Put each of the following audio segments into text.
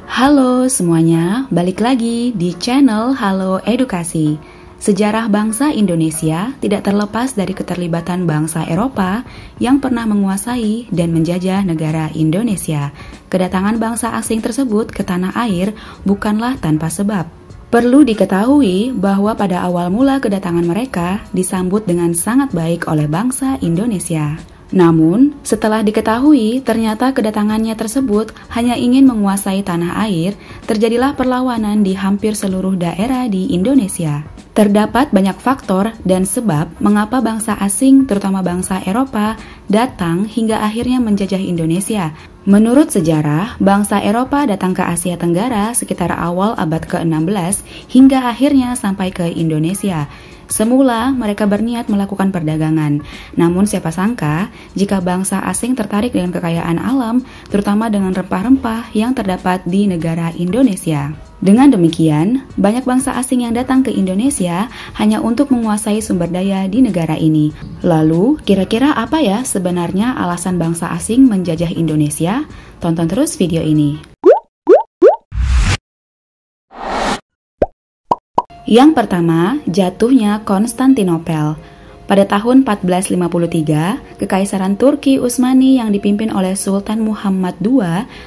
Halo semuanya, balik lagi di channel Halo Edukasi. Sejarah bangsa Indonesia tidak terlepas dari keterlibatan bangsa Eropa yang pernah menguasai dan menjajah negara Indonesia. Kedatangan bangsa asing tersebut ke tanah air bukanlah tanpa sebab. Perlu diketahui bahwa pada awal mula kedatangan mereka disambut dengan sangat baik oleh bangsa Indonesia. Namun, setelah diketahui ternyata kedatangannya tersebut hanya ingin menguasai tanah air, terjadilah perlawanan di hampir seluruh daerah di Indonesia. Terdapat banyak faktor dan sebab mengapa bangsa asing, terutama bangsa Eropa, datang hingga akhirnya menjajah Indonesia. Menurut sejarah, bangsa Eropa datang ke Asia Tenggara sekitar awal abad ke-16 hingga akhirnya sampai ke Indonesia. Semula mereka berniat melakukan perdagangan, namun siapa sangka jika bangsa asing tertarik dengan kekayaan alam, terutama dengan rempah-rempah yang terdapat di negara Indonesia. Dengan demikian, banyak bangsa asing yang datang ke Indonesia hanya untuk menguasai sumber daya di negara ini. Lalu, kira-kira apa ya sebenarnya alasan bangsa asing menjajah Indonesia? Tonton terus video ini. Yang pertama, jatuhnya Konstantinopel. Pada tahun 1453, Kekaisaran Turki Utsmani yang dipimpin oleh Sultan Muhammad II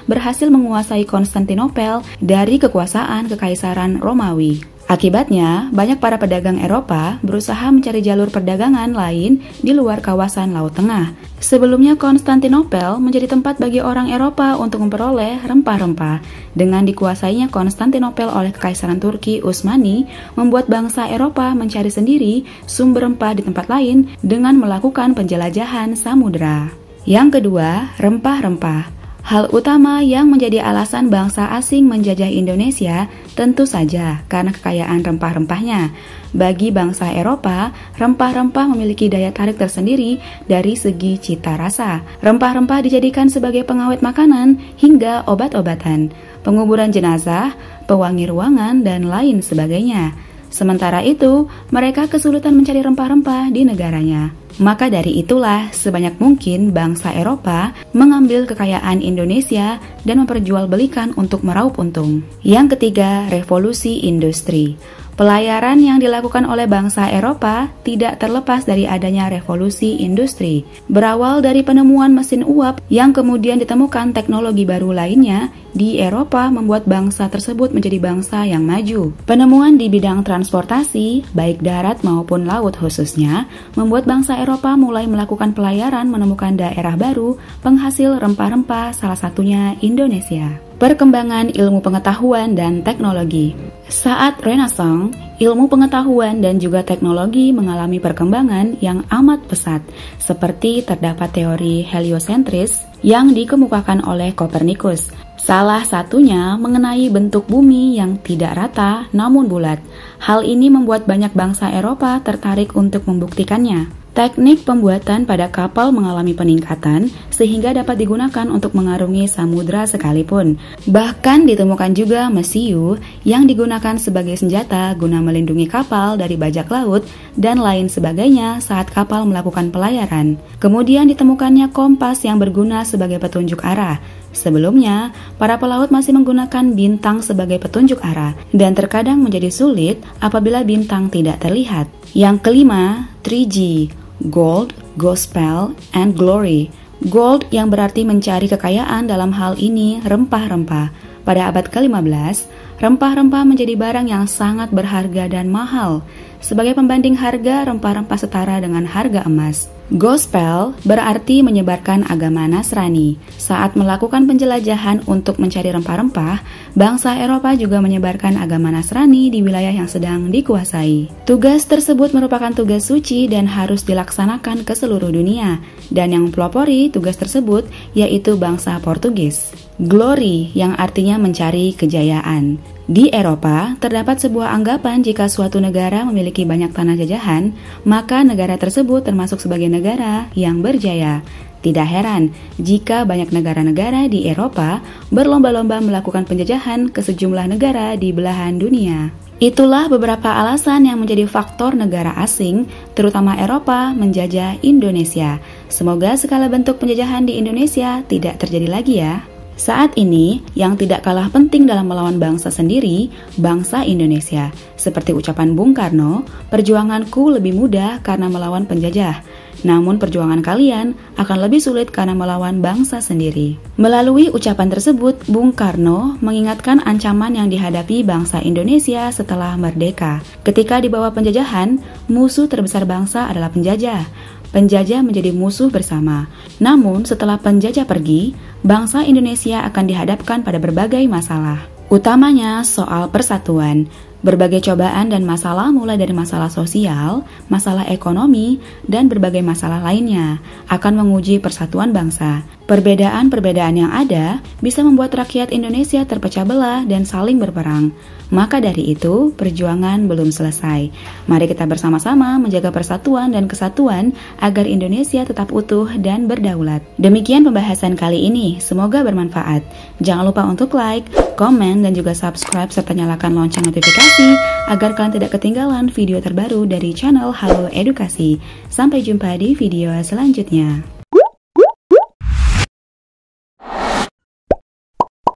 berhasil menguasai Konstantinopel dari kekuasaan Kekaisaran Romawi. Akibatnya, banyak para pedagang Eropa berusaha mencari jalur perdagangan lain di luar kawasan Laut Tengah. Sebelumnya, Konstantinopel menjadi tempat bagi orang Eropa untuk memperoleh rempah-rempah. Dengan dikuasainya Konstantinopel oleh Kekaisaran Turki Utsmani, membuat bangsa Eropa mencari sendiri sumber rempah di tempat lain dengan melakukan penjelajahan samudera. Yang kedua, rempah-rempah. Hal utama yang menjadi alasan bangsa asing menjajah Indonesia tentu saja karena kekayaan rempah-rempahnya. Bagi bangsa Eropa, rempah-rempah memiliki daya tarik tersendiri dari segi cita rasa. Rempah-rempah dijadikan sebagai pengawet makanan hingga obat-obatan, penguburan jenazah, pewangi ruangan, dan lain sebagainya. Sementara itu, mereka kesulitan mencari rempah-rempah di negaranya. Maka dari itulah, sebanyak mungkin bangsa Eropa mengambil kekayaan Indonesia dan memperjualbelikan untuk meraup untung. Yang ketiga, revolusi industri. Pelayaran yang dilakukan oleh bangsa Eropa tidak terlepas dari adanya revolusi industri. Berawal dari penemuan mesin uap yang kemudian ditemukan teknologi baru lainnya di Eropa membuat bangsa tersebut menjadi bangsa yang maju. Penemuan di bidang transportasi, baik darat maupun laut khususnya, membuat bangsa Eropa mulai melakukan pelayaran menemukan daerah baru penghasil rempah-rempah, salah satunya Indonesia. Perkembangan ilmu pengetahuan dan teknologi. Saat Renaissance, ilmu pengetahuan dan juga teknologi mengalami perkembangan yang amat pesat, seperti terdapat teori heliosentris yang dikemukakan oleh Kopernikus. Salah satunya mengenai bentuk bumi yang tidak rata namun bulat. Hal ini membuat banyak bangsa Eropa tertarik untuk membuktikannya. Teknik pembuatan pada kapal mengalami peningkatan sehingga dapat digunakan untuk mengarungi samudra sekalipun. Bahkan ditemukan juga mesiu yang digunakan sebagai senjata guna melindungi kapal dari bajak laut dan lain sebagainya saat kapal melakukan pelayaran. Kemudian ditemukannya kompas yang berguna sebagai petunjuk arah. Sebelumnya, para pelaut masih menggunakan bintang sebagai petunjuk arah dan terkadang menjadi sulit apabila bintang tidak terlihat. Yang kelima, 3G. Gold, Gospel, and Glory. Gold yang berarti mencari kekayaan, dalam hal ini rempah-rempah. Pada abad ke-15, rempah-rempah menjadi barang yang sangat berharga dan mahal. Sebagai pembanding harga, rempah-rempah setara dengan harga emas. Gospel berarti menyebarkan agama Nasrani. Saat melakukan penjelajahan untuk mencari rempah-rempah, bangsa Eropa juga menyebarkan agama Nasrani di wilayah yang sedang dikuasai. Tugas tersebut merupakan tugas suci dan harus dilaksanakan ke seluruh dunia. Dan yang pelopori tugas tersebut yaitu bangsa Portugis. Glory yang artinya mencari kejayaan. Di Eropa, terdapat sebuah anggapan jika suatu negara memiliki banyak tanah jajahan, maka negara tersebut termasuk sebagai negara yang berjaya. Tidak heran jika banyak negara-negara di Eropa berlomba-lomba melakukan penjajahan ke sejumlah negara di belahan dunia. Itulah beberapa alasan yang menjadi faktor negara asing, terutama Eropa, menjajah Indonesia. Semoga segala bentuk penjajahan di Indonesia tidak terjadi lagi ya. Saat ini, yang tidak kalah penting dalam melawan bangsa sendiri, bangsa Indonesia. Seperti ucapan Bung Karno, perjuanganku lebih mudah karena melawan penjajah. Namun perjuangan kalian akan lebih sulit karena melawan bangsa sendiri. Melalui ucapan tersebut, Bung Karno mengingatkan ancaman yang dihadapi bangsa Indonesia setelah merdeka. Ketika di bawah penjajahan, musuh terbesar bangsa adalah penjajah. Penjajah menjadi musuh bersama. Namun setelah penjajah pergi, bangsa Indonesia akan dihadapkan pada berbagai masalah. Utamanya soal persatuan. Berbagai cobaan dan masalah mulai dari masalah sosial, masalah ekonomi, dan berbagai masalah lainnya akan menguji persatuan bangsa. Perbedaan-perbedaan yang ada bisa membuat rakyat Indonesia terpecah belah dan saling berperang. Maka dari itu, perjuangan belum selesai. Mari kita bersama-sama menjaga persatuan dan kesatuan agar Indonesia tetap utuh dan berdaulat. Demikian pembahasan kali ini, semoga bermanfaat. Jangan lupa untuk like, komen, dan juga subscribe serta nyalakan lonceng notifikasi agar kalian tidak ketinggalan video terbaru dari channel Halo Edukasi. Sampai jumpa di video selanjutnya.